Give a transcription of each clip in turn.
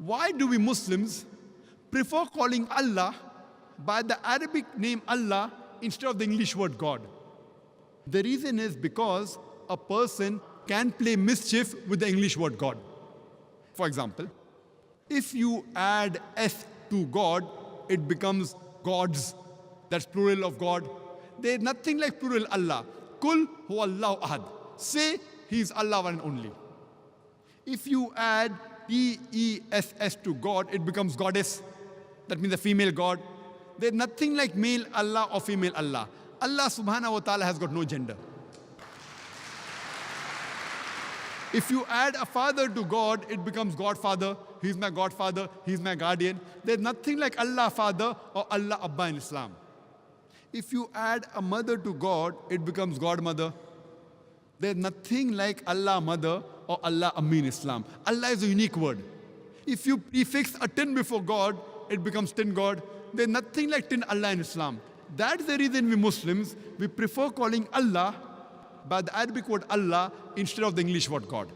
Why do we Muslims prefer calling Allah by the Arabic name Allah instead of the English word God? The reason is because a person can play mischief with the English word God. For example, if you add S to God, it becomes gods. That's plural of God. There is nothing like plural Allah. Kul huwa Allahu ahad. Say He is Allah one and only. If you add E-E-S-S to God, it becomes goddess. That means a female God. There is nothing like male Allah or female Allah. Allah subhanahu wa ta'ala has got no gender. If you add a father to God, it becomes godfather. He's my godfather, he's my guardian. There's nothing like Allah father or Allah-Abbaa in Islam. If you add a mother to God, it becomes godmother. There's nothing like Allah mother or Allah-Ammi in Islam. Allah is a unique word. If you prefix a tin before God, it becomes tin God. There's nothing like tin Allah in Islam. That's the reason we Muslims, we prefer calling Allah by the Arabic word Allah instead of the English word God.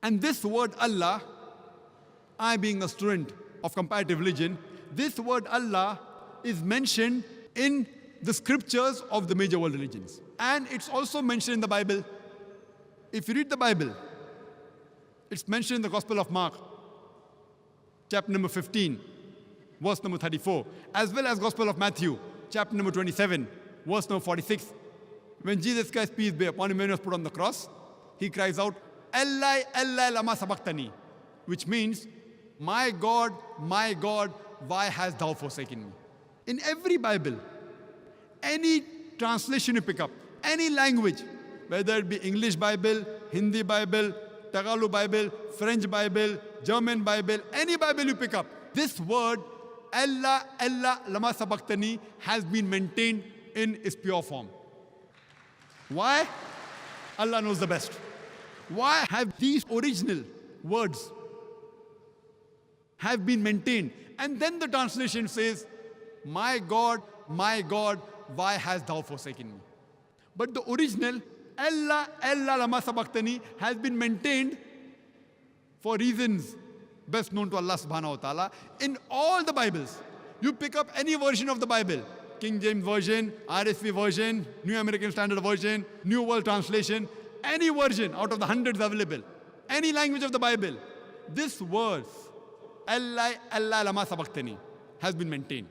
And this word Allah, I being a student of comparative religion, this word Allah is mentioned in the scriptures of the major world religions. And it's also mentioned in the Bible. If you read the Bible, it's mentioned in the Gospel of Mark, chapter number 15, verse number 34, as well as Gospel of Matthew, chapter number 27, verse number 46. When Jesus Christ, peace be upon him, when he was put on the cross, he cries out, Eli, Eli, lama sabachthani, which means, my God, why hast thou forsaken me? In every Bible, any translation you pick up, any language, whether it be English Bible, Hindi Bible, Tagalog Bible, French Bible, German Bible, any Bible you pick up, this word, Allah, Allah, lama sabachthani, has been maintained in its pure form. Why? Allah knows the best. Why have these original words have been maintained? And then the translation says, my God, why hast thou forsaken me? But the original, Allah, Allah, lama sabachthani, has been maintained for reasons best known to Allah subhanahu wa ta'ala in all the Bibles. You pick up any version of the Bible, King James Version, RSV version, New American Standard Version, New World Translation, any version out of the hundreds available, any language of the Bible, this verse, Allah, Allah, lama sabachthani, has been maintained.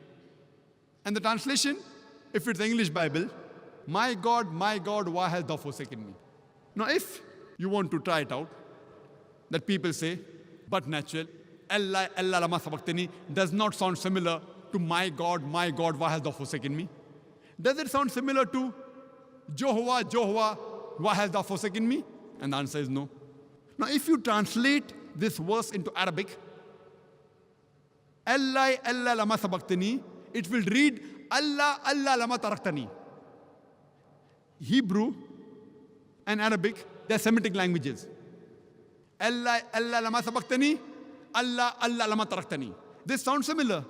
And the translation, if it's the English Bible, my God, why hast thou forsaken me? Now if you want to try it out, that people say, but natural, Allah, Allah, lama sabachthani does not sound similar to my God, why hast thou forsaken me? Does it sound similar to Jehovah, why hast thou forsaken me? And the answer is no. Now if you translate this verse into Arabic, Allah, Allah, lama sabachthani, it will read Allah, Allah, lama taraktani. Hebrew and Arabic, they are Semitic languages. Allah, Allah, lama sabachthani, Allah, Allah, lama taraktani. They sound similar.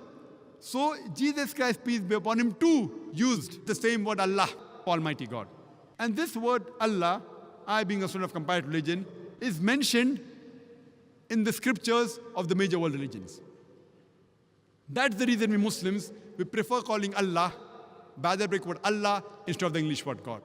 So Jesus Christ, peace be upon him, too used the same word Allah, Almighty God. And this word Allah, I being a student of comparative religion, is mentioned in the scriptures of the major world religions. That's the reason we Muslims, we prefer calling Allah by the Arabic word Allah instead of the English word God.